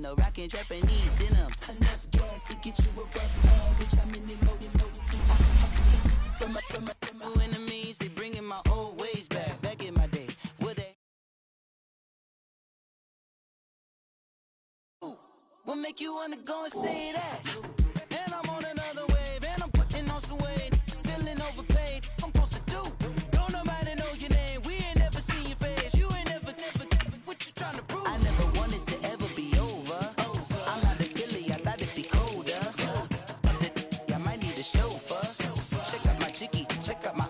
No rockin' Japanese denim. Enough gas to get you a rough man. Bitch, I'm in the mode. From my enemies, they bringing my old ways back. Back in my day, would they? What make you wanna go and say that? And I'm on another wave, and I'm putting on some weight. Feeling overpaid, I'm supposed to do. Don't nobody know your name, we ain't never seen your face. You ain't never, what you trying to prove? I never wanted to ever be over. I'm not a Philly, I thought it'd be colder. I might need a chauffeur. Check out my chicky, check out my,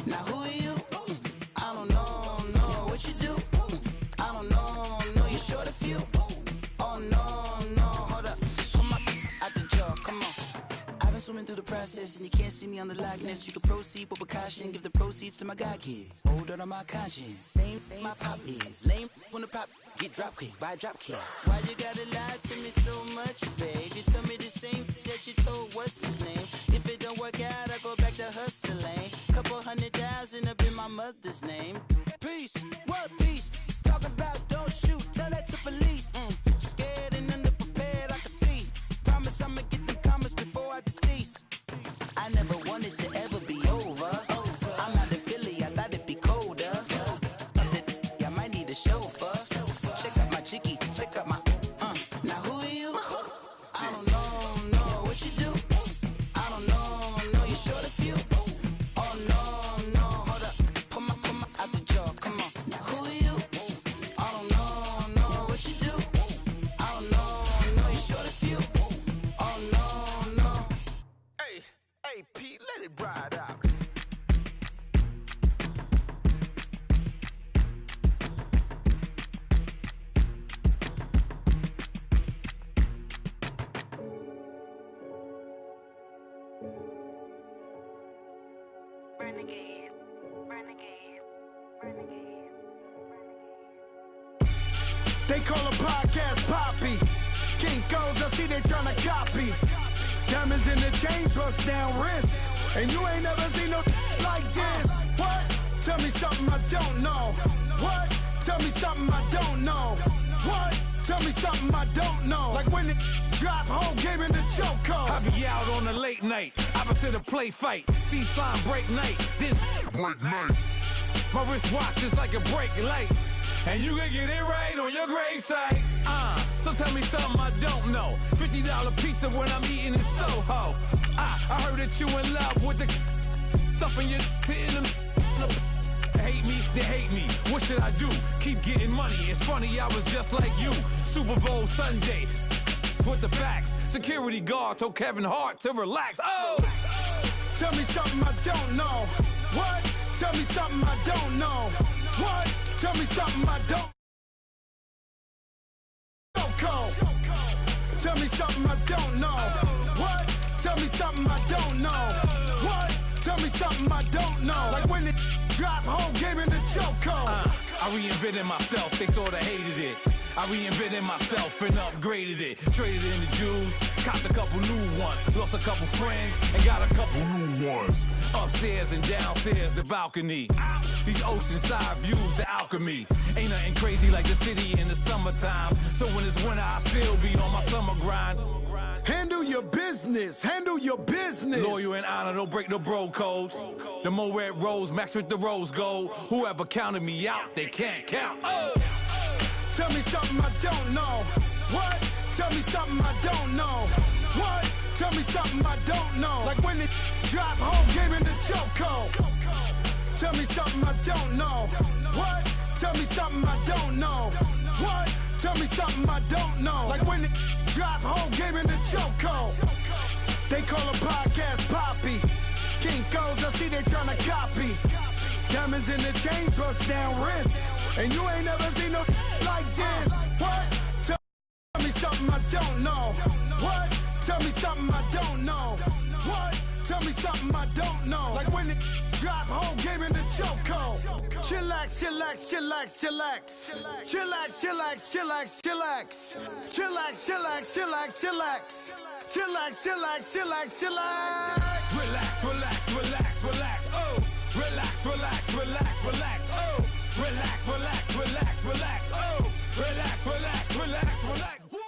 now who are you? I don't know what you do. I don't know, you're short a few. Oh no, hold up, come on, out the jaw, come on. I've been swimming through the process and you can't see me on the likeness. You can proceed with precaution, give the proceeds to my god kids. Hold on my conscience, same my pop is. Lame when the pop get drop kick by drop kick. Why you gotta lie to me so much, babe? You tell me the same that you told what's his name. If it don't work out, I go back to hustling. Couple 100,000 up in my mother's name. Peace, what peace? Talking about don't shoot, tell that to police. Scared and underprepared, I can see. Promise I'ma get them comments before I decease. I never wanted to ever be over. I'm not a Philly, I thought it'd be colder. I might need a chauffeur. Check out my chicky, check out my, now who are you? I don't know what you do. I don't know, you're short a few. Oh no, hold up, come on, out the jaw, come on. Now who are you? I don't know what you do. I don't know, you're short a few. Oh no. Hey, Pete, let it ride out. Renegade. They call a podcast Poppy. Kinkos, I see they tryna copy. Diamonds in the chains, bust down wrists. And you ain't never seen no like this. What? Tell me something I don't know. What? Tell me something I don't know. What? Tell me something I don't know. Like when it drop home, game in the chokehold. I be out on a late night, opposite a play fight. See slime break night, this break night. My wristwatch is like a brake light. And you can get it right on your gravesite. So tell me something I don't know. $50 pizza when I'm eating in Soho. I heard that you in love with the stuff in your in them. Hate me, they hate me. What should I do? Keep getting money. It's funny, I was just like you. Super Bowl Sunday. With the facts. Security guard told Kevin Hart to relax. Oh! Tell me something I don't know. What? Tell me something I don't know. What? Tell me something I don't. Tell me something I don't know. What? Tell me something I don't know. What? Tell me something I don't know. Like when it drop home, game in the chokehold. I reinvented myself, they sorta hated it. I reinvented myself and upgraded it. Traded in the Jews, copped a couple new ones. Lost a couple friends and got a couple new ones. Upstairs and downstairs, the balcony. These oceanside views, the alchemy. Ain't nothing crazy like the city in the summertime. So when it's winter, I still be on my summer grind. Handle your business, handle your business. Loyal and honor, don't break no bro codes. The more red rose, max with the rose gold. Whoever counted me out, they can't count. Oh! Tell me something I don't know. What? Tell me something I don't know. What? Tell me something I don't know. Like when it drop home, game in the chokehold. Tell me something I don't know. What? Tell me something I don't know. What? Tell me something I don't know. Like when it drop home, game in the chokehold. They call a podcast Poppy. Kinkos, I see they tryna copy. Diamonds in the chains, bust down wrists. And you ain't never seen no like this. What? Tell me something I don't know. What? Tell me something I don't know. What? Tell me something I don't know. Like when it drop home, game in the chokehold. Chillax, chillax, chillax, chillax. Chillax, chillax, chillax, chillax. Chillax, chillax, chillax, chillax. Chillax, chillax, chillax, chillax. Relax, relax, relax, relax. Oh! Relax, relax, relax, relax. Oh! Relax, relax, relax, relax. Oh! Relax, relax, relax, relax.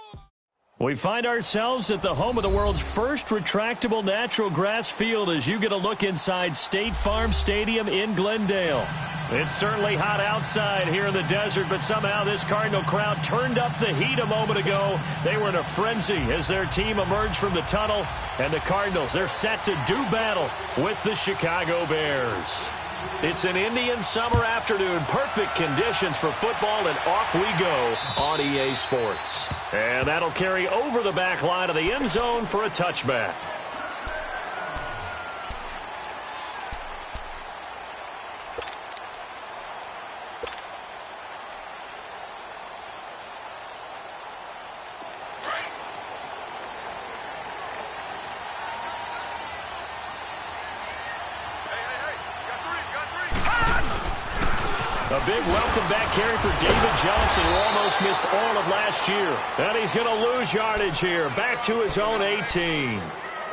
We find ourselves at the home of the world's first retractable natural grass field as you get a look inside State Farm Stadium in Glendale. It's certainly hot outside here in the desert, but somehow this Cardinal crowd turned up the heat a moment ago. They were in a frenzy as their team emerged from the tunnel, and the Cardinals, they're set to do battle with the Chicago Bears. It's an Indian summer afternoon, perfect conditions for football, and off we go on EA Sports. And that'll carry over the back line of the end zone for a touchback. A big welcome back carry for David Johnson, who almost missed all of last year. And he's going to lose yardage here, back to his own 18.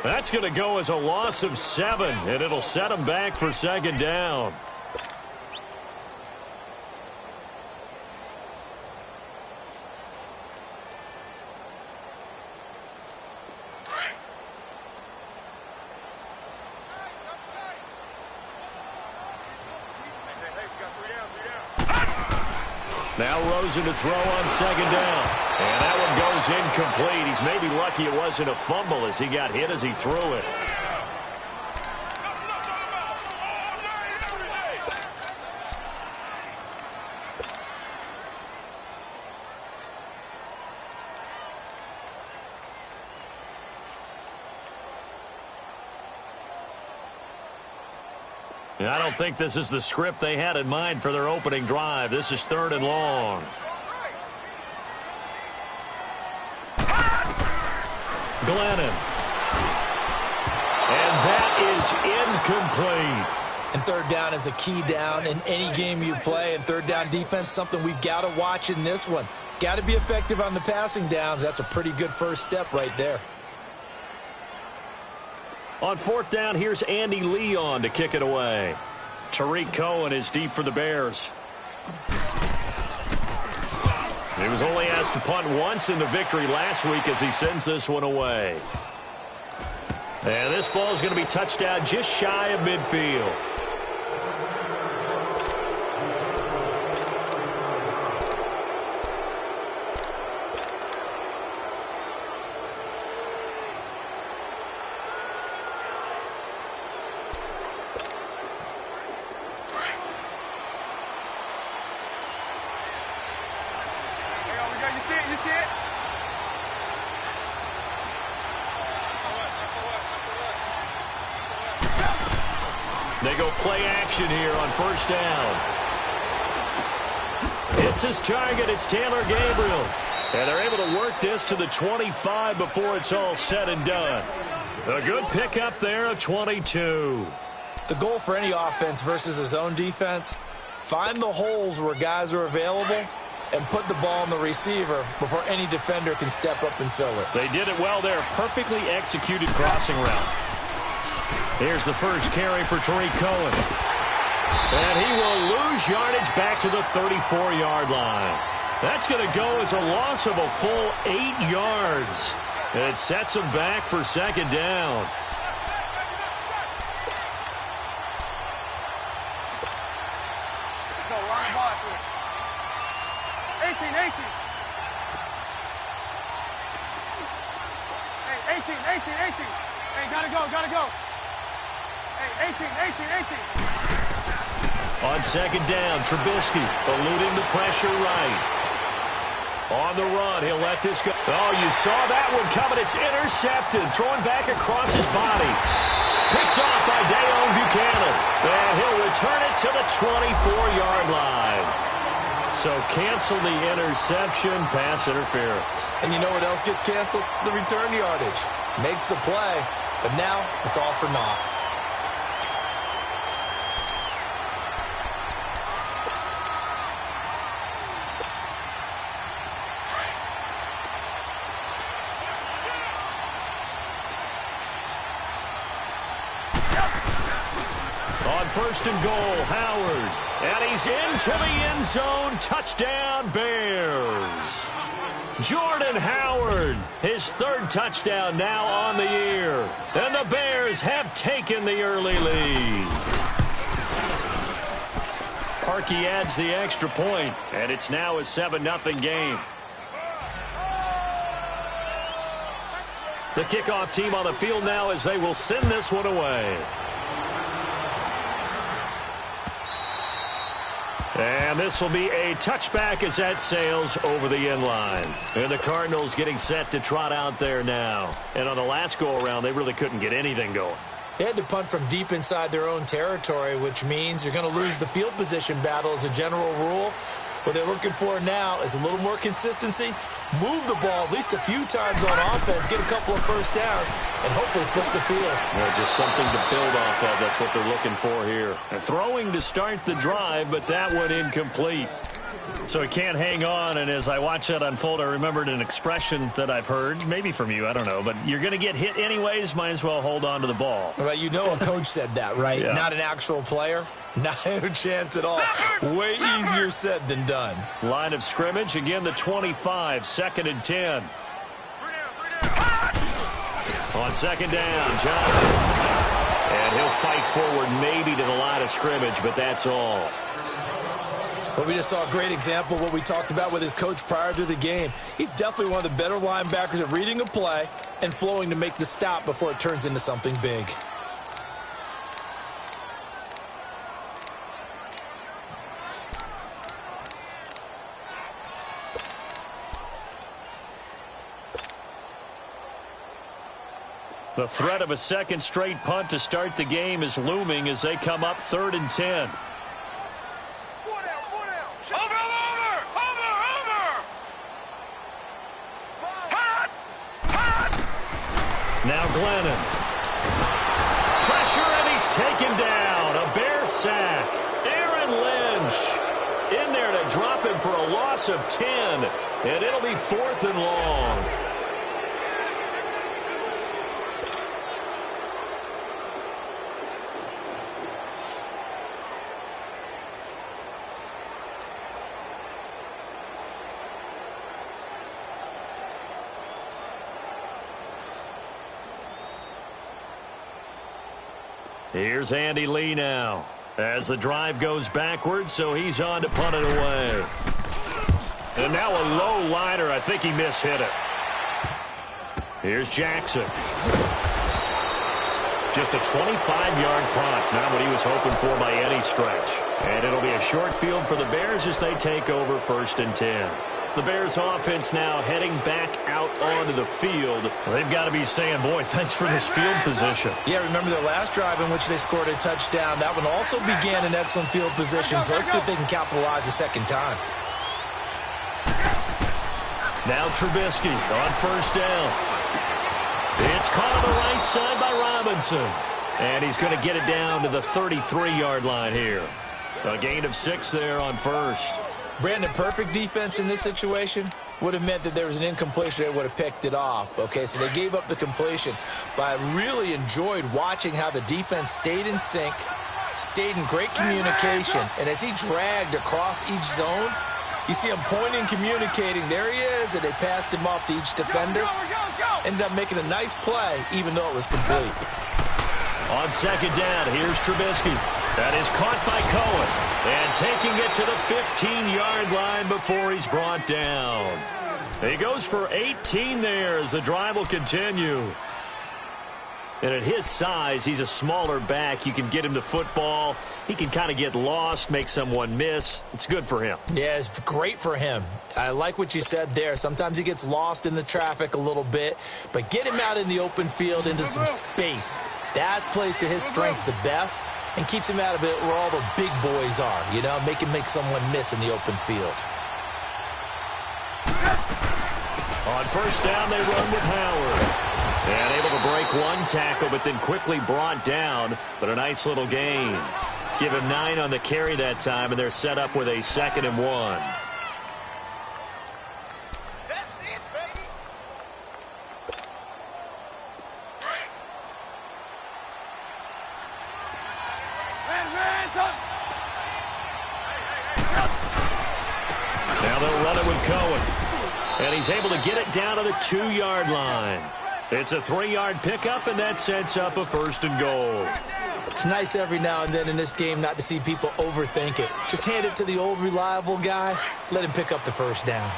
That's going to go as a loss of 7, and it'll set him back for second down. Now Rosen to throw on second down. And that one goes incomplete. He's maybe lucky it wasn't a fumble as he got hit as he threw it. I don't think this is the script they had in mind for their opening drive. This is 3rd and long. Glennon. And that is incomplete. And 3rd down is a key down in any game you play. And 3rd down defense, something we've got to watch in this one. Got to be effective on the passing downs. That's a pretty good first step right there. On 4th down, here's Andy Leon to kick it away. Tariq Cohen is deep for the Bears. He was only asked to punt once in the victory last week as he sends this one away. And this ball is going to be touchdown just shy of midfield. They go play action here on 1st down. It's his target. It's Taylor Gabriel. And they're able to work this to the 25 before it's all said and done. A good pickup there of 22. The goal for any offense versus his own defense, find the holes where guys are available and put the ball on the receiver before any defender can step up and fill it. They did it well there. Perfectly executed crossing route. Here's the first carry for Tariq Cohen. And he will lose yardage back to the 34-yard line. That's going to go as a loss of a full 8 yards. It sets him back for second down. Hey, gotta go. Hey, 18. On second down, Trubisky eluding the pressure right. On the run, he'll let this go. Oh, you saw that one coming. It's intercepted. Thrown back across his body. Picked off by Dayon Buchanan. And he'll return it to the 24-yard line. So cancel the interception, pass interference. And you know what else gets canceled? The return yardage. Makes the play, but now it's all for naught. On 1st and goal, Howard. And he's into the end zone. Touchdown, Bears. Jordan Howard, his third touchdown now on the year. And the Bears have taken the early lead. Parkey adds the extra point, and it's now a 7-0 game. The kickoff team on the field now as they will send this one away. And this will be a touchback as that sails over the end line. And the Cardinals getting set to trot out there now. And on the last go-around, they really couldn't get anything going. They had to punt from deep inside their own territory, which means you're going to lose the field position battle as a general rule. What they're looking for now is a little more consistency, move the ball at least a few times on offense, get a couple of first downs, and hopefully flip the field. Yeah, just something to build off of. That's what they're looking for here. And throwing to start the drive, but that one incomplete. So he can't hang on, and as I watch that unfold, I remembered an expression that I've heard, maybe from you, I don't know, but you're going to get hit anyways, might as well hold on to the ball. Well, you know a coach said that, right? Yeah. Not an actual player. Not a chance at all. Way easier said than done. Line of scrimmage, again the 25, 2nd and 10. On 2nd down, Johnson. And he'll fight forward maybe to the line of scrimmage, but that's all. Well, we just saw a great example of what we talked about with his coach prior to the game. He's definitely one of the better linebackers at reading a play and flowing to make the stop before it turns into something big. The threat of a second straight punt to start the game is looming as they come up 3rd and 10. Now Glennon. Pressure, and he's taken down. A Bear sack. Aaron Lynch in there to drop him for a loss of 10. And it'll be 4th and long. Here's Andy Lee now as the drive goes backwards, so he's on to punt it away. And now a low liner. I think he mishit it. Here's Jackson. Just a 25-yard punt. Not what he was hoping for by any stretch. And it'll be a short field for the Bears as they take over 1st and 10. The Bears offense now heading back out onto the field. They've got to be saying, boy, thanks for this field position. Yeah, remember their last drive in which they scored a touchdown. That one also began in excellent field position, so let's see if they can capitalize a second time. Now Trubisky on 1st down. It's caught on the right side by Robinson. And he's going to get it down to the 33-yard line here. A gain of 6 there on 1st. Brandon, perfect defense in this situation would have meant that there was an incompletion. They would have picked it off. Okay, so they gave up the completion. But I really enjoyed watching how the defense stayed in sync, stayed in great communication. And as he dragged across each zone, you see him pointing, communicating. There he is, and they passed him off to each defender. Ended up making a nice play, even though it was complete. On 2nd down, here's Trubisky. That is caught by Cohen. And taking it to the 15-yard line before he's brought down. He goes for 18 there as the drive will continue. And at his size, he's a smaller back. You can get him to football. He can kind of get lost, make someone miss. It's good for him. Yeah, it's great for him. I like what you said there. Sometimes he gets lost in the traffic a little bit. But get him out in the open field into some space. That plays to his strengths the best and keeps him out of it where all the big boys are. You know, make someone miss in the open field. On 1st down, they run with Howard. And able to break one tackle, but then quickly brought down. But a nice little gain. Give him 9 on the carry that time, and they're set up with a 2nd and 1. Now they'll run it with Cohen. And he's able to get it down to the 2-yard line. It's a 3-yard pickup, and that sets up a 1st and goal. It's nice every now and then in this game not to see people overthink it. Just hand it to the old reliable guy. Let him pick up the 1st down.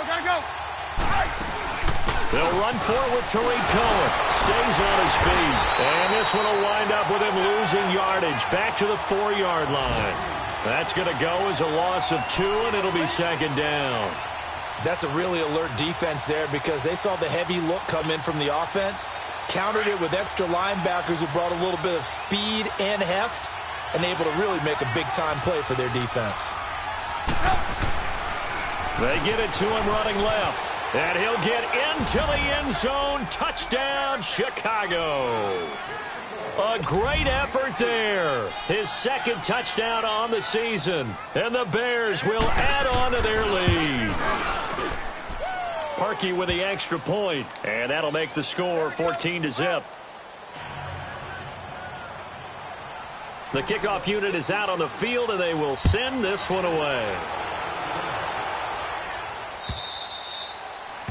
Gotta go. They'll run forward. Tariq Cohen stays on his feet. And this one will wind up with him losing yardage back to the 4-yard line. That's going to go as a loss of 2, and it'll be 2nd down. That's a really alert defense there because they saw the heavy look come in from the offense, countered it with extra linebackers who brought a little bit of speed and heft, and able to really make a big-time play for their defense. They get it to him running left. And he'll get into the end zone. Touchdown, Chicago. A great effort there. His 2nd touchdown on the season. And the Bears will add on to their lead. Parkey with the extra point. And that'll make the score 14-0. The kickoff unit is out on the field, and they will send this one away.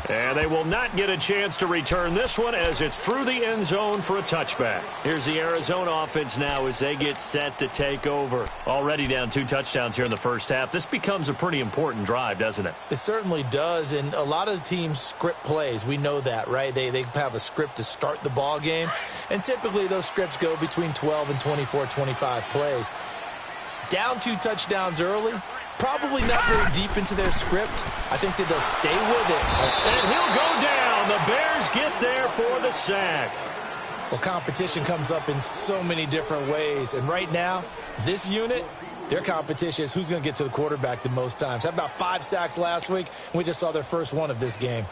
And they will not get a chance to return this one as it's through the end zone for a touchback. Here's the Arizona offense now as they get set to take over. Already down 2 touchdowns here in the first half. This becomes a pretty important drive, doesn't it? It certainly does, and a lot of the teams script plays. We know that, right? They have a script to start the ball game, and typically those scripts go between 12 and 24, 25 plays. Down 2 touchdowns early. Probably not very deep into their script. I think that they'll stay with it. And he'll go down. The Bears get there for the sack. Well, competition comes up in so many different ways. And right now, this unit, their competition is who's going to get to the quarterback the most times. Had about 5 sacks last week, and we just saw their first one of this game.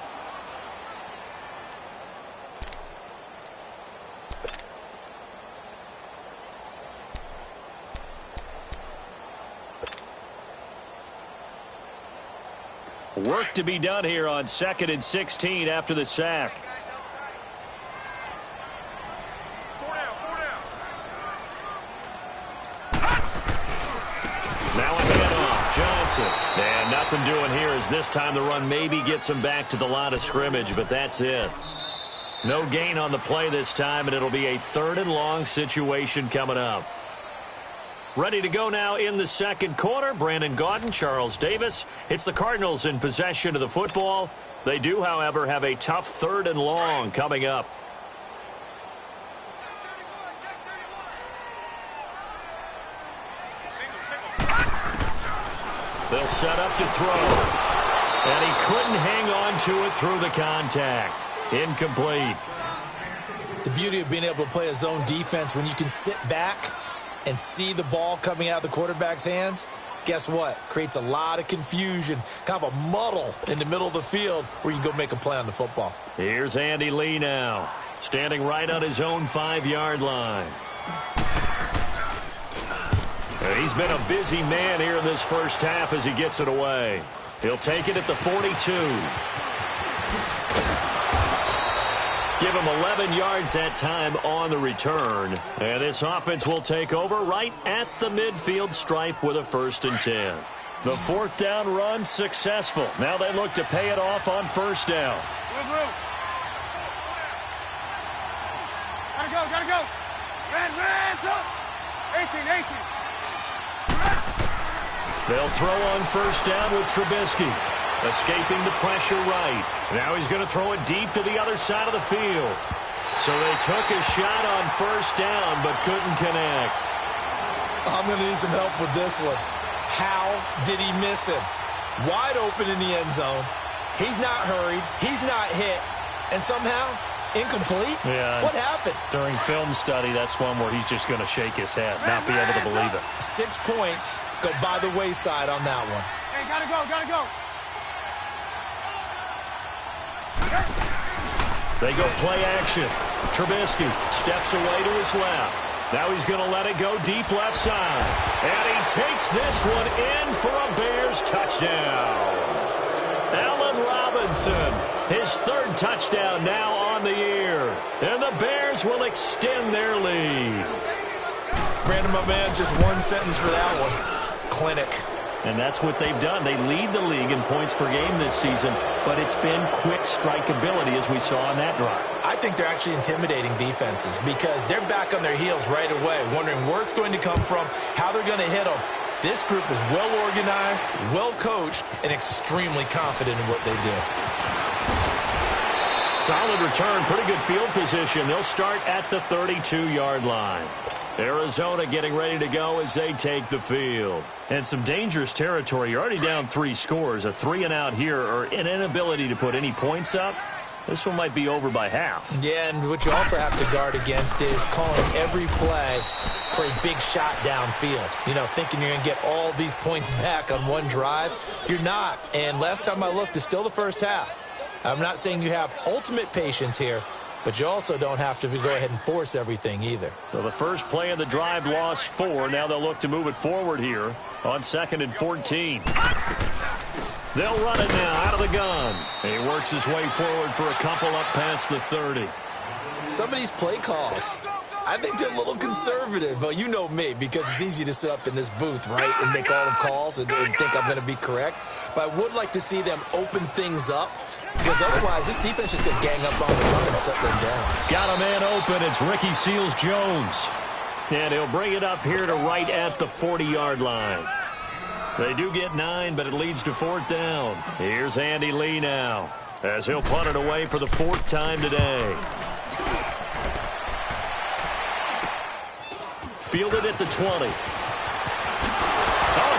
Work to be done here on 2nd and 16 after the sack. Now a handoff. Johnson. And nothing doing here as this time the run maybe gets him back to the line of scrimmage, but that's it. No gain on the play this time, and it'll be a 3rd and long situation coming up. Ready to go now in the 2nd quarter. Brandon Gaudin, Charles Davis. It's the Cardinals in possession of the football. They do, however, have a tough 3rd and long coming up. They'll set up to throw. And he couldn't hang on to it through the contact. Incomplete. The beauty of being able to play a zone defense when you can sit back and see the ball coming out of the quarterback's hands, guess what? Creates a lot of confusion, kind of a muddle in the middle of the field where you can go make a play on the football. Here's Andy Lee now, standing right on his own 5-yard line. And he's been a busy man here in this first half as he gets it away. He'll take it at the 42. Give him 11 yards that time on the return. And this offense will take over right at the midfield stripe with a 1st and 10. The 4th down run successful. Now they look to pay it off on 1st down. Gotta go. Hands up. 18. They'll throw on 1st down with Trubisky. Escaping the pressure right. Now he's going to throw it deep to the other side of the field. So they took a shot on 1st down but couldn't connect. I'm going to need some help with this one. How did he miss him? Wide open in the end zone. He's not hurried. He's not hit. And somehow, incomplete? Yeah. What happened? During film study, that's one where he's just going to shake his head, not be able to believe it. 6 points go by the wayside on that one. Hey, gotta go. They go play action. Trubisky steps away to his left. Now he's going to let it go deep left side. And he takes this one in for a Bears touchdown. Allen Robinson, his 3rd touchdown now on the year. and the Bears will extend their lead. Brandon, my man, just one sentence for that one. Clinic. And that's what they've done. They lead the league in points per game this season, but it's been quick strike ability as we saw on that drive. I think they're actually intimidating defenses because they're back on their heels right away, wondering where it's going to come from, how they're going to hit them. This group is well organized, well coached, and extremely confident in what they do. Solid return, pretty good field position. They'll start at the 32-yard line. Arizona getting ready to go as they take the field. And some dangerous territory. You're already down 3 scores. A 3-and-out here or an inability to put any points up. This one might be over by half. Yeah, and what you also have to guard against is calling every play for a big shot downfield. You know, thinking you're going to get all these points back on one drive. You're not. And last time I looked, it's still the first half. I'm not saying you have ultimate patience here, but you also don't have to go ahead and force everything either. So the first play of the drive lost 4. Now they'll look to move it forward here on 2nd and 14. They'll run it now out of the gun. He works his way forward for a couple up past the 30. Some of these play calls, I think they're a little conservative, but you know me, because it's easy to sit up in this booth, right, and make all the calls and think I'm going to be correct. But I would like to see them open things up, because otherwise this defense just going to gang up on the run and shut them down. Got a man open. It's Ricky Seals-Jones. And he'll bring it up here to right at the 40-yard line. They do get 9, but it leads to 4th down. Here's Andy Lee now, as he'll punt it away for the 4th time today. Fielded at the 20. Oh,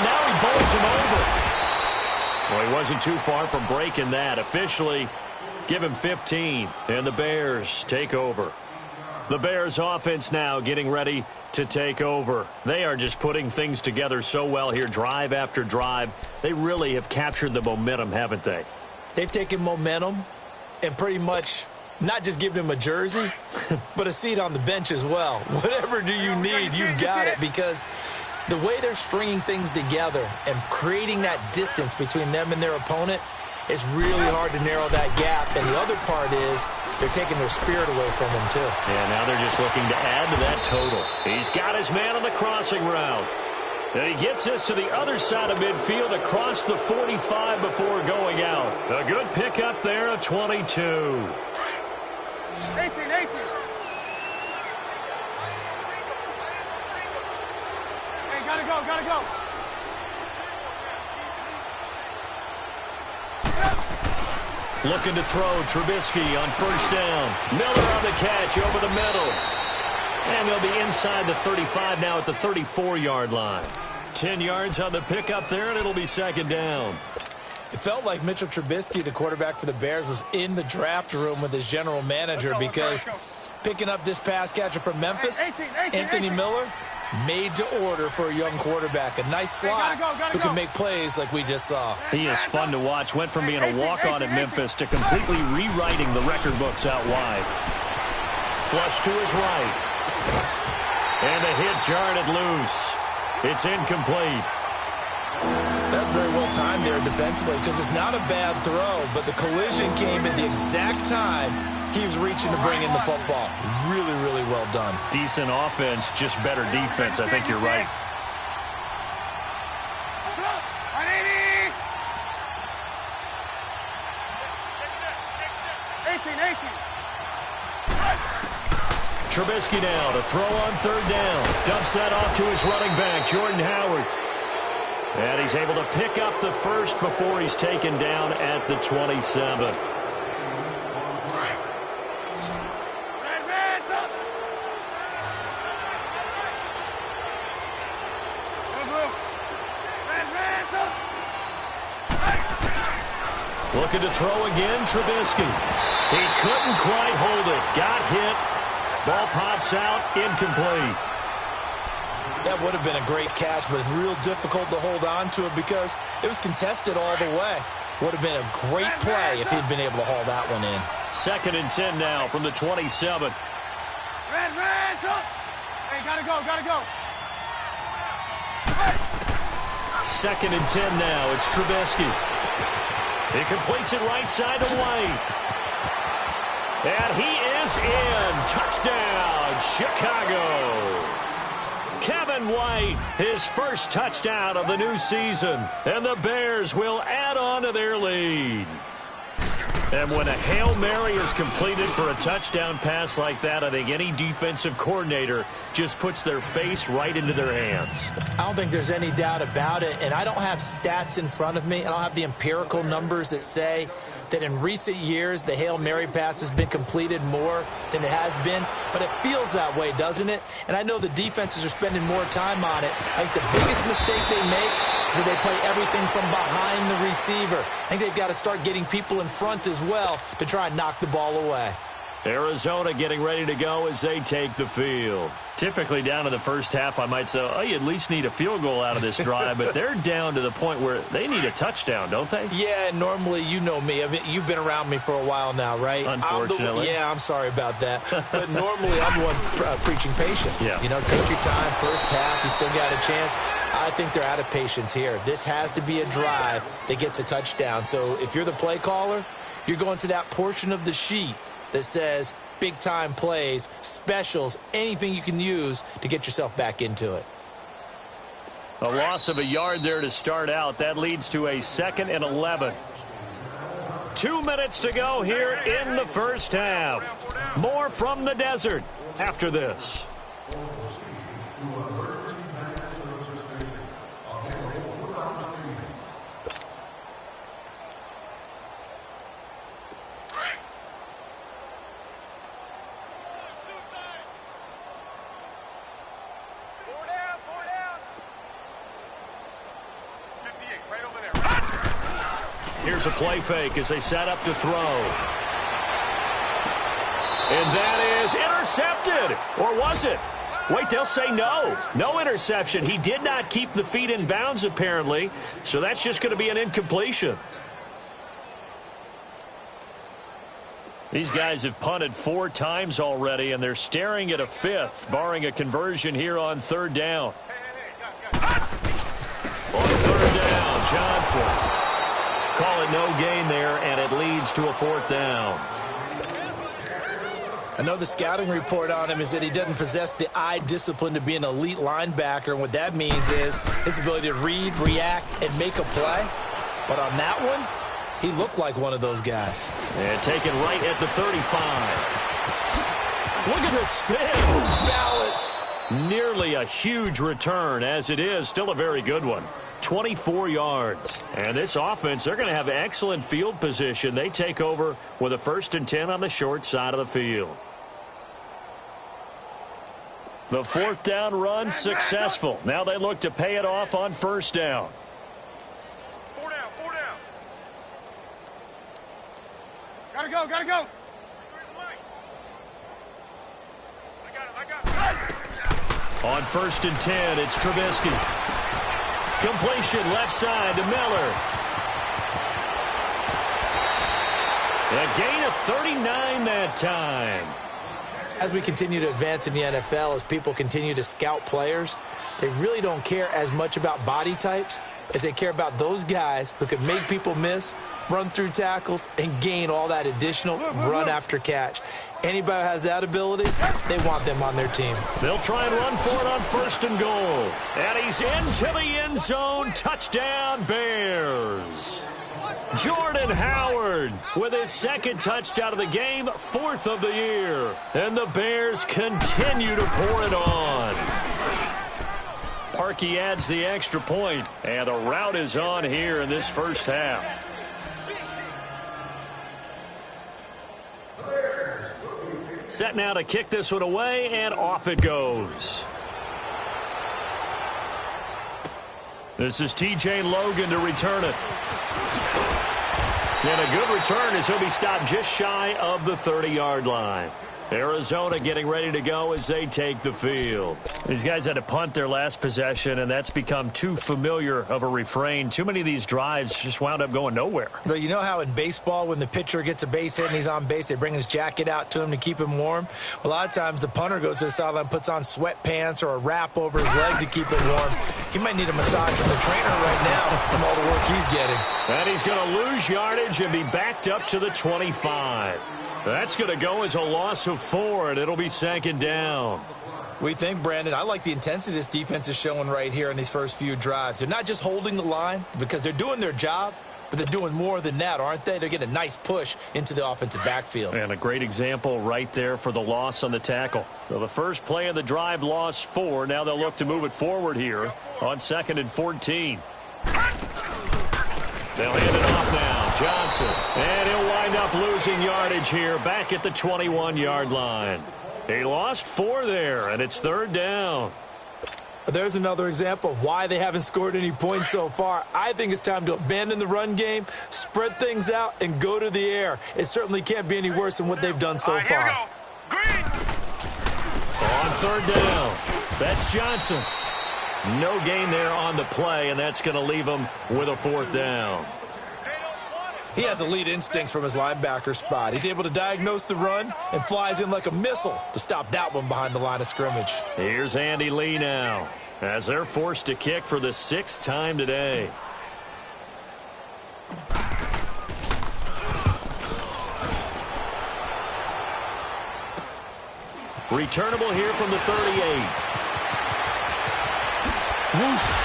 now he bowls him over. Well, he wasn't too far from breaking that. Officially, give him 15, and the Bears take over. The Bears offense now getting ready to take over. They are just putting things together so well here, drive after drive. They really have captured the momentum, haven't they? They've taken momentum and pretty much not just given him a jersey, but a seat on the bench as well. Whatever do you need, you've got it, because the way they're stringing things together and creating that distance between them and their opponent, it's really hard to narrow that gap. And the other part is they're taking their spirit away from them, too. Yeah, now they're just looking to add to that total. He's got his man on the crossing route. And he gets this to the other side of midfield across the 45 before going out. A good pickup there, a 22. 18. Hey, gotta go. Looking to throw, Trubisky on 1st down. Miller on the catch over the middle. And they'll be inside the 35 now at the 34-yard line. 10 yards on the pickup there, and it'll be 2nd down. It felt like Mitchell Trubisky, the quarterback for the Bears, was in the draft room with his general manager, because picking up this pass catcher from Memphis, Anthony Miller, made to order for a young quarterback. A nice slot who can make plays like we just saw. He is fun to watch. Went from being a walk-on at Memphis to completely rewriting the record books out wide. Flush to his right. And the hit jarred it loose. It's incomplete. That's very well timed there defensively, because it's not a bad throw, but the collision came at the exact time he was reaching to bring in the football. Really, really well done. Decent offense, just better defense. I think you're right. Trubisky now to throw on 3rd down. Dumps that off to his running back, Jordan Howard. And he's able to pick up the 1st before he's taken down at the 27. Looking to throw again, Trubisky. He couldn't quite hold it. Got hit. Ball pops out, incomplete. That would have been a great catch, but it's real difficult to hold on to it because it was contested all the way. Would have been a great play if he'd been able to haul that one in. 2nd and 10 now from the 27. Hey, gotta go. 2nd and 10 now. It's Trubisky. He completes it right side to White. And he is is in. Touchdown, Chicago. Kevin White, his first touchdown of the new season. And the Bears will add on to their lead. And when a Hail Mary is completed for a touchdown pass like that, I think any defensive coordinator just puts their face right into their hands. I don't think there's any doubt about it, and I don't have stats in front of me. I don't have the empirical numbers that say that in recent years the Hail Mary pass has been completed more than it has been, but it feels that way, doesn't it? And I know the defenses are spending more time on it. I think the biggest mistake they make is that they play everything from behind the receiver. I think they've got to start getting people in front as well to try and knock the ball away. Arizona getting ready to go as they take the field. Typically down in the first half, I might say, oh, you at least need a field goal out of this drive, but they're down to the point where they need a touchdown, don't they? Yeah, normally, you know me. I mean, you've been around me for a while now, right? Unfortunately. I'm sorry about that. But normally, I'm the one preaching patience. Yeah. You know, take your time. First half, you still got a chance. I think they're out of patience here. This has to be a drive that gets a touchdown. So if you're the play caller, you're going to that portion of the sheet that says big-time plays, specials, anything you can use to get yourself back into it. A loss of a yard there to start out. That leads to a 2nd and 11. 2 minutes to go here in the first half. More from the desert after this. Here's a play fake as they set up to throw. And that is intercepted. Or was it? Wait, they'll say no. No interception. He did not keep the feet in bounds, apparently. So that's just going to be an incompletion. These guys have punted 4 times already, and they're staring at a 5th, barring a conversion here on 3rd down. On 3rd down, Johnson. Call it no gain there, and it leads to a 4th down. I know the scouting report on him is that he doesn't possess the eye discipline to be an elite linebacker, and what that means is his ability to read, react, and make a play. But on that one, he looked like one of those guys. And taken right at the 35. Look at the spin. Balance. Nearly a huge return, as it is. Still a very good one. 24 yards. And this offense, they're going to have excellent field position. They take over with a 1st and 10 on the short side of the field. The 4th down run successful. Now they look to pay it off on 1st down. 4 down, 4 down. Gotta go, gotta go. I got him. On 1st and 10, it's Trubisky. Completion left side to Miller. A gain of 39 that time. As we continue to advance in the NFL, as people continue to scout players, they really don't care as much about body types as they care about those guys who can make people miss, run through tackles, and gain all that additional run after catch. Anybody who has that ability, they want them on their team. They'll try and run for it on 1st and goal. And he's into the end zone. Touchdown, Bears. Jordan Howard with his 2nd touchdown of the game, 4th of the year. And the Bears continue to pour it on. Parkey adds the extra point, and a rout is on here in this first half. Set now to kick this one away, and off it goes. This is T.J. Logan to return it. And a good return as he'll be stopped just shy of the 30-yard line. Arizona getting ready to go as they take the field. These guys had to punt their last possession, and that's become too familiar of a refrain. Too many of these drives just wound up going nowhere. But you know how in baseball, when the pitcher gets a base hit and he's on base, they bring his jacket out to him to keep him warm? Well, a lot of times the punter goes to the sideline, puts on sweatpants or a wrap over his leg to keep it warm. He might need a massage from the trainer right now from all the work he's getting. And he's going to lose yardage and be backed up to the 25. That's going to go as a loss of 4, and it'll be second down. What do you think, Brandon? I like the intensity this defense is showing right here in these first few drives. They're not just holding the line because they're doing their job, but they're doing more than that, aren't they? They're getting a nice push into the offensive backfield. And a great example right there for the loss on the tackle. So the first play of the drive lost 4. Now they'll look to move it forward here on 2nd and 14. They'll hand it off now. Johnson. And he'll wind up losing yardage here back at the 21-yard line. He lost 4 there, and it's 3rd down. There's another example of why they haven't scored any points so far. I think it's time to abandon the run game, spread things out, and go to the air. It certainly can't be any worse than what they've done so far. Here we go. Green. On 3rd down, that's Johnson. No gain there on the play, and that's going to leave him with a 4th down. He has elite instincts from his linebacker spot. He's able to diagnose the run and flies in like a missile to stop that one behind the line of scrimmage. Here's Andy Lee now as they're forced to kick for the 6th time today. Returnable here from the 38. Whoosh.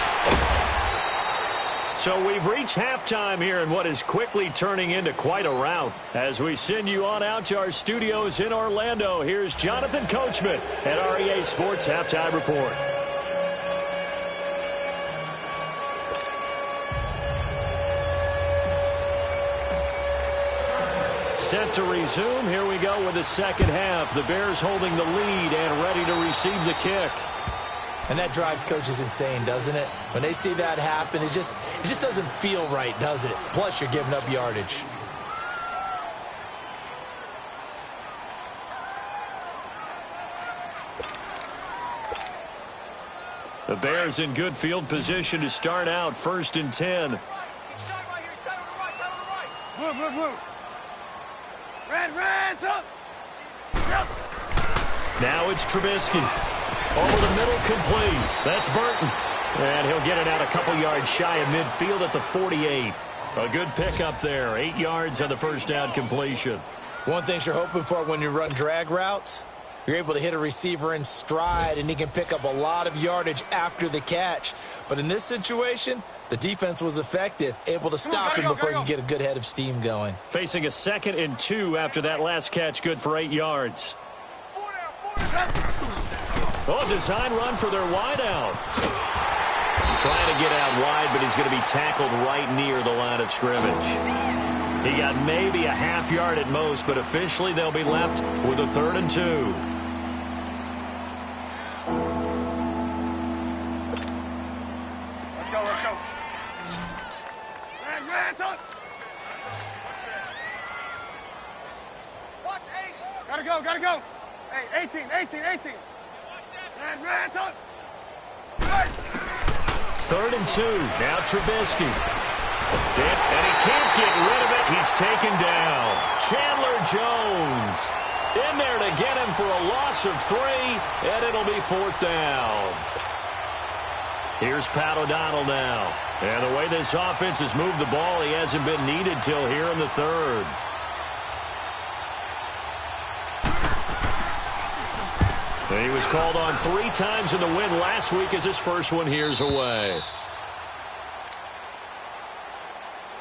So we've reached halftime here in what is quickly turning into quite a rout. As we send you on out to our studios in Orlando, here's Jonathan Coachman at REA Sports Halftime Report. Set to resume. Here we go with the second half. The Bears holding the lead and ready to receive the kick. And that drives coaches insane, doesn't it? When they see that happen, it just doesn't feel right, does it? Plus, you're giving up yardage. The Bears in good field position to start out 1st and 10. Move. Red, up. Now it's Trubisky. Over the middle, complete. That's Burton. And he'll get it out a couple yards shy of midfield at the 48. A good pickup there. 8 yards on the first down completion. One thing you're hoping for when you run drag routes, you're able to hit a receiver in stride, and he can pick up a lot of yardage after the catch. But in this situation, the defense was effective, able to stop him before he could get a good head of steam going. Facing a 2nd and 2 after that last catch, good for 8 yards. 4 down. Oh, design run for their wideout. Trying to get out wide, but he's going to be tackled right near the line of scrimmage. He got maybe a half yard at most, but officially they'll be left with a 3rd and 2. Let's go. Red, up. Watch 80. Gotta go. Hey, 18. Red, up. 3rd and 2. Now Trubisky. And he can't get rid of it. He's taken down. Chandler Jones in there to get him for a loss of 3, and it'll be 4th down. Here's Pat O'Donnell now. And the way this offense has moved the ball, he hasn't been needed till here in the 3rd. And he was called on 3 times in the win last week as his first one here's away.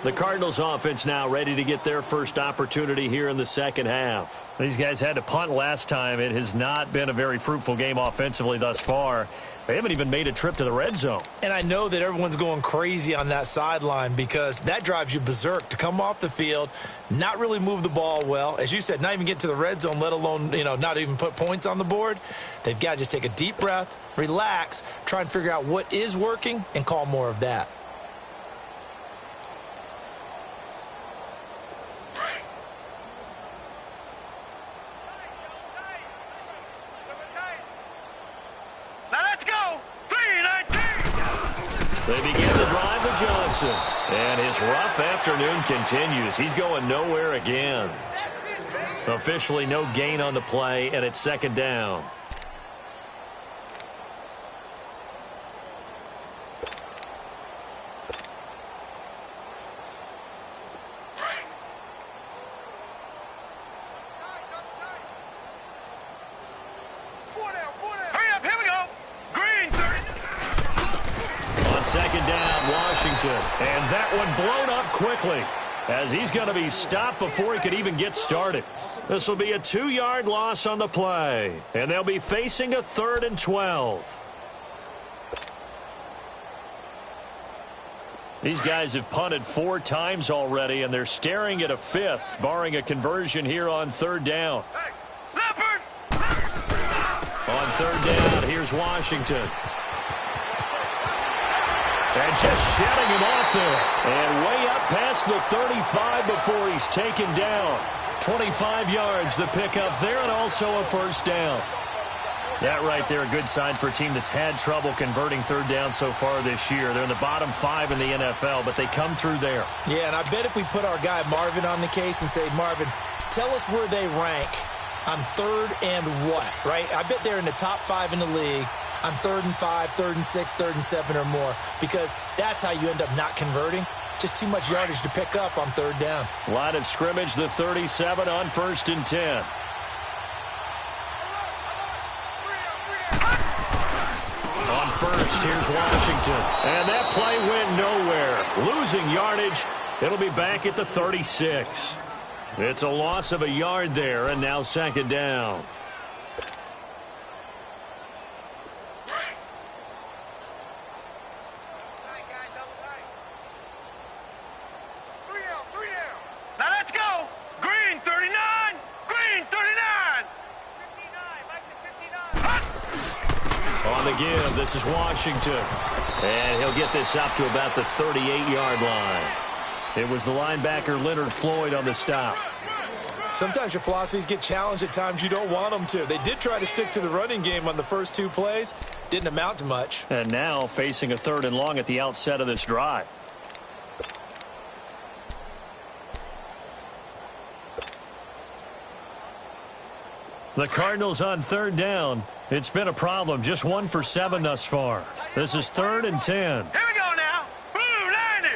The Cardinals offense now ready to get their first opportunity here in the second half. These guys had to punt last time. It has not been a very fruitful game offensively thus far. They haven't even made a trip to the red zone. And I know that everyone's going crazy on that sideline because that drives you berserk to come off the field, not really move the ball well. As you said, not even get to the red zone, let alone, not even put points on the board. They've got to just take a deep breath, relax, try and figure out what is working, and call more of that. They begin the drive with Johnson. And his rough afternoon continues. He's going nowhere again. Officially no gain on the play, and it's 2nd down. second down, Washington. And that one blown up quickly, as he's going to be stopped before he could even get started. This will be a 2-yard loss on the play, and they'll be facing a 3rd and 12. These guys have punted 4 times already, and they're staring at a 5th, barring a conversion here on 3rd down. On 3rd down, here's Washington. And just shutting him off there. And way up past the 35 before he's taken down. 25 yards the pickup there, and also a 1st down. That right there, a good sign for a team that's had trouble converting 3rd down so far this year. They're in the bottom 5 in the NFL, but they come through there. Yeah, and I bet if we put our guy Marvin on the case and say, Marvin, tell us where they rank on 3rd and what, right? I bet they're in the top 5 in the league on 3rd and 5, 3rd and 6, 3rd and 7 or more, because that's how you end up not converting. Just too much yardage to pick up on 3rd down. Line of scrimmage, the 37 on 1st and 10. On 1st, here's Washington. And that play went nowhere. Losing yardage. It'll be back at the 36. It's a loss of a yard there, and now 2nd down. Now let's go. Green 39. Green 39. 59. On the give, this is Washington. And he'll get this up to about the 38-yard line. It was the linebacker Leonard Floyd on the stop. Sometimes your philosophies get challenged at times you don't want them to. They did try to stick to the running game on the first 2 plays. Didn't amount to much. And now facing a 3rd and long at the outset of this drive. The Cardinals on 3rd down. It's been a problem. Just 1 for 7 thus far. This is 3rd and 10. Here we go now. Blue 90.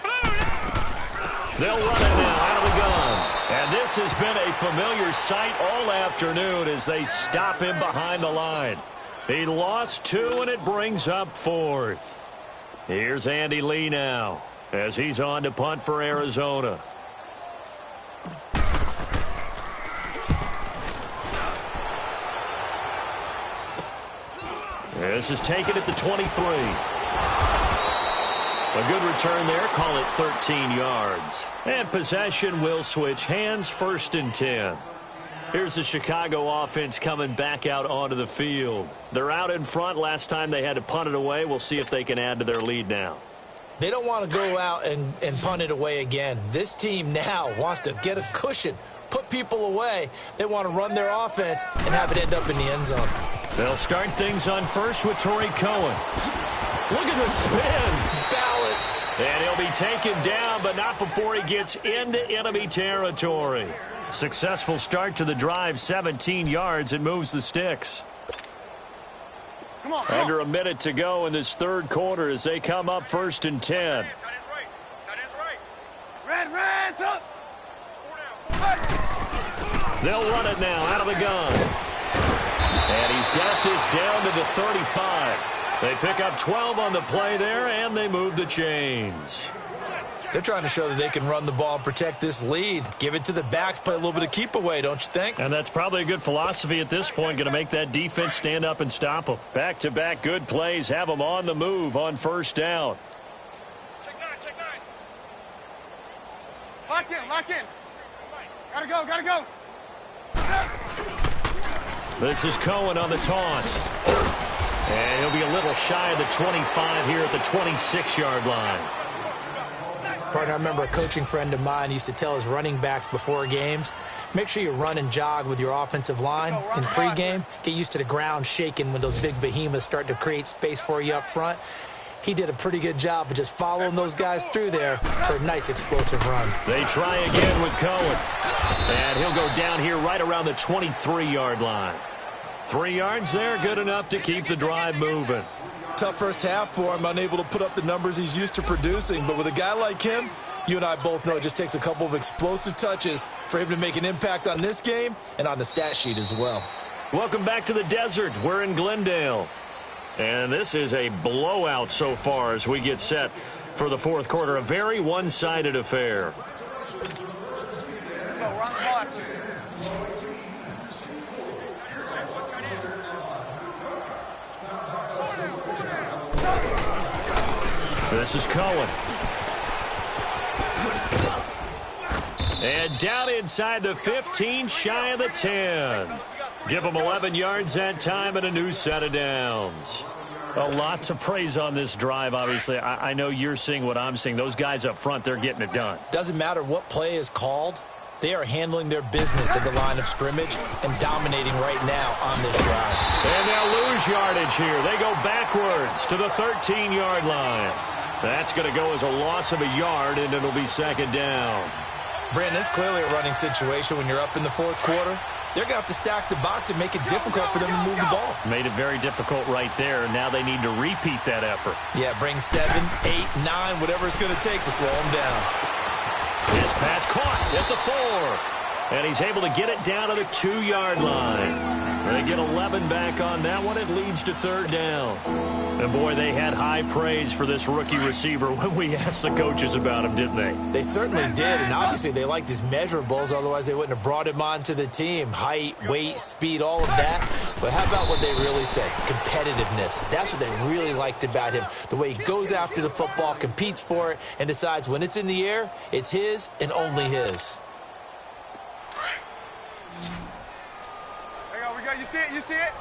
Blue 90. They'll run it now out of the gun. And this has been a familiar sight all afternoon as they stop him behind the line. He lost 2, and it brings up 4th. Here's Andy Lee now as he's on to punt for Arizona. This is taken at the 23. A good return there. Call it 13 yards. And possession will switch hands. 1st and 10. Here's the Chicago offense coming back out onto the field. They're out in front. Last time they had to punt it away. We'll see if they can add to their lead now. They don't want to go out and punt it away again. This team now wants to get a cushion, put people away. They want to run their offense and have it end up in the end zone. They'll start things on 1st with Torrey Cohen. Look at the spin. Balance. And he'll be taken down, but not before he gets into enemy territory. Successful start to the drive, 17 yards. It moves the sticks. Come on. Under a minute to go in this 3rd quarter as they come up 1st and 10. Red, up. They'll run it now out of the gun. And he's got this down to the 35. They pick up 12 on the play there, and they move the chains. They're trying to show that they can run the ball and protect this lead. Give it to the backs, play a little bit of keep away, don't you think? And that's probably a good philosophy at this point, going to make that defense stand up and stop them. Back-to-back good plays, have them on the move on 1st down. Check 9. Lock in. Gotta go. This is Cohen on the toss. And he'll be a little shy of the 25 here at the 26-yard line. Partner, I remember a coaching friend of mine used to tell his running backs before games, make sure you run and jog with your offensive line in pregame. Get used to the ground shaking when those big behemoths start to create space for you up front. He did a pretty good job of just following those guys through there for a nice explosive run. They try again with Cohen. And he'll go down here right around the 23-yard line. 3 yards there, good enough to keep the drive moving. Tough first half for him, unable to put up the numbers he's used to producing. But with a guy like him, you and I both know it just takes a couple of explosive touches for him to make an impact on this game and on the stat sheet as well. Welcome back to the desert. We're in Glendale. And this is a blowout so far as we get set for the fourth quarter. A very one-sided affair. This is Cohen. And down inside the 15, shy of the 10. Give them 11 yards that time and a new set of downs. A lot to praise on this drive, obviously. I know you're seeing what I'm seeing. Those guys up front, they're getting it done. Doesn't matter what play is called. They are handling their business at the line of scrimmage and dominating right now on this drive. And they'll lose yardage here. They go backwards to the 13-yard line. That's going to go as a loss of a yard, and it'll be second down. Brandon, it's clearly a running situation when you're up in the fourth quarter. They're going to have to stack the box and make it difficult for them to move the ball. Made it very difficult right there. Now they need to repeat that effort. Yeah, bring 7, 8, 9, whatever it's going to take to slow them down. This pass caught at the 4. And he's able to get it down to the 2-yard line. They get 11 back on that one. It leads to third down. And, boy, they had high praise for this rookie receiver when we asked the coaches about him, didn't they? They certainly did, and obviously they liked his measurables. Otherwise, they wouldn't have brought him onto the team. Height, weight, speed, all of that. But how about what they really said? Competitiveness. That's what they really liked about him. The way he goes after the football, competes for it, and decides when it's in the air, it's his and only his. Hang on, we got you see it? You see it?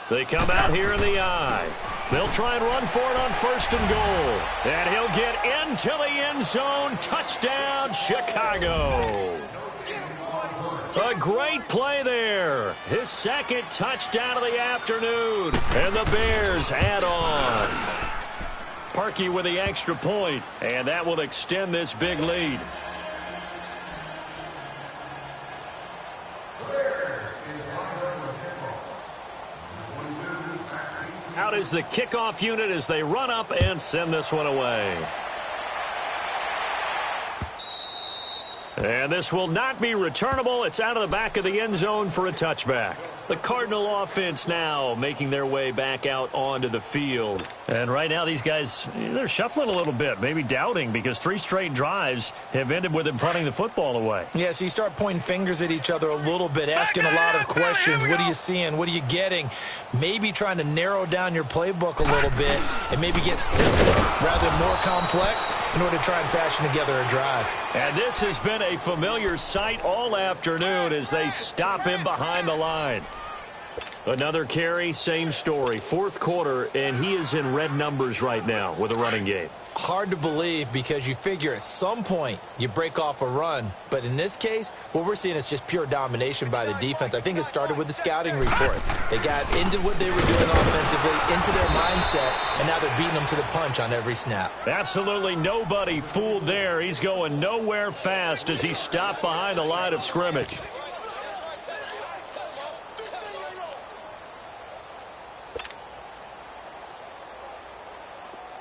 They come out here in the eye. They'll try and run for it on first and goal. And he'll get into the end zone. Touchdown, Chicago. A great play there. His second touchdown of the afternoon. And the Bears add on. Parkey with the extra point. And that will extend this big lead. Out is the kickoff unit as they run up and send this one away. And this will not be returnable. It's out of the back of the end zone for a touchback. The Cardinal offense now making their way back out onto the field. And right now these guys, they're shuffling a little bit, maybe doubting, because 3 straight drives have ended with them punting the football away. Yeah, so you start pointing fingers at each other a little bit, asking a lot of questions. What are you seeing? What are you getting? Maybe trying to narrow down your playbook a little bit and maybe get simpler rather than more complex in order to try and fashion together a drive. And this has been a familiar sight all afternoon as they stop him behind the line. Another carry, same story. Fourth quarter, and he is in red numbers right now with a running game. Hard to believe because you figure at some point you break off a run. But in this case, what we're seeing is just pure domination by the defense. I think it started with the scouting report. They got into what they were doing offensively, into their mindset, and now they're beating them to the punch on every snap. Absolutely nobody fooled there. He's going nowhere fast as he stopped behind the line of scrimmage.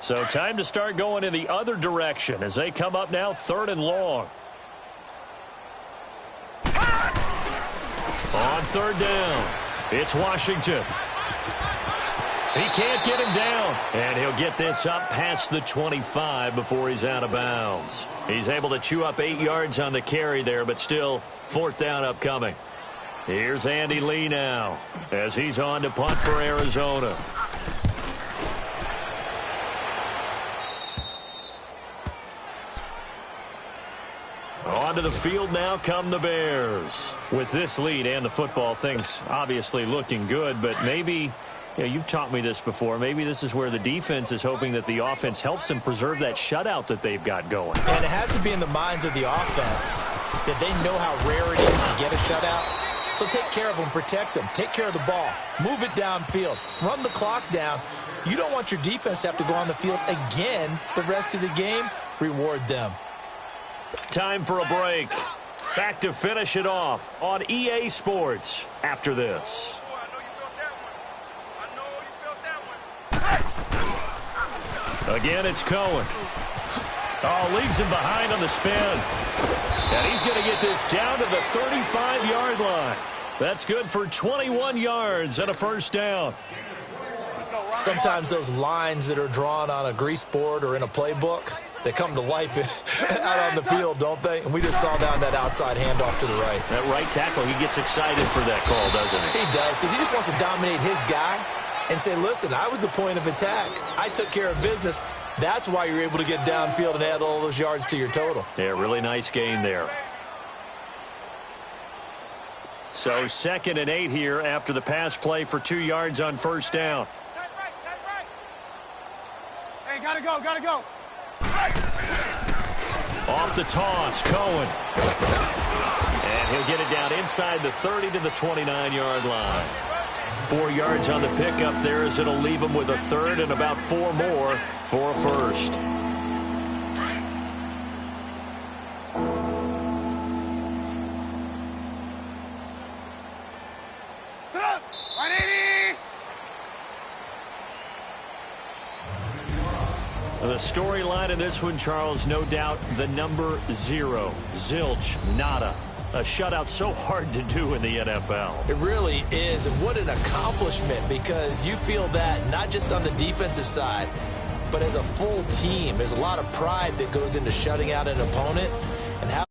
So time to start going in the other direction as they come up now 3rd and long. On 3rd down, it's Washington. He can't get him down, and he'll get this up past the 25 before he's out of bounds. He's able to chew up 8 yards on the carry there, but still 4th down upcoming. Here's Andy Lee now as he's on to punt for Arizona. Onto the field now come the Bears. With this lead and the football, things obviously looking good, but maybe, you've taught me this before, maybe this is where the defense is hoping that the offense helps them preserve that shutout that they've got going. And it has to be in the minds of the offense that they know how rare it is to get a shutout. So take care of them, protect them, take care of the ball, move it downfield, run the clock down. You don't want your defense to have to go on the field again the rest of the game. Reward them. Time for a break. Back to finish it off on EA Sports after this. Again, it's Cohen. Oh, leaves him behind on the spin. And he's going to get this down to the 35-yard line. That's good for 21 yards and a first down. Sometimes those lines that are drawn on a grease board or in a playbook, they come to life out on the field, don't they? And we just saw down that outside handoff to the right. That right tackle, he gets excited for that call, doesn't he? He does, because he just wants to dominate his guy and say, listen, I was the point of attack. I took care of business. That's why you're able to get downfield and add all those yards to your total. Yeah, really nice gain there. So 2nd and 8 here after the pass play for 2 yards on first down. Tight right. Hey, gotta go. Off the toss, Cohen. And he'll get it down inside the 30 to the 29-yard line. 4 yards on the pickup there as it'll leave him with a third and about 4 more for a first. The storyline in this one, Charles, no doubt the number 0. Zilch, nada. A shutout so hard to do in the NFL. It really is, and what an accomplishment, because you feel that not just on the defensive side, but as a full team. There's a lot of pride that goes into shutting out an opponent, and how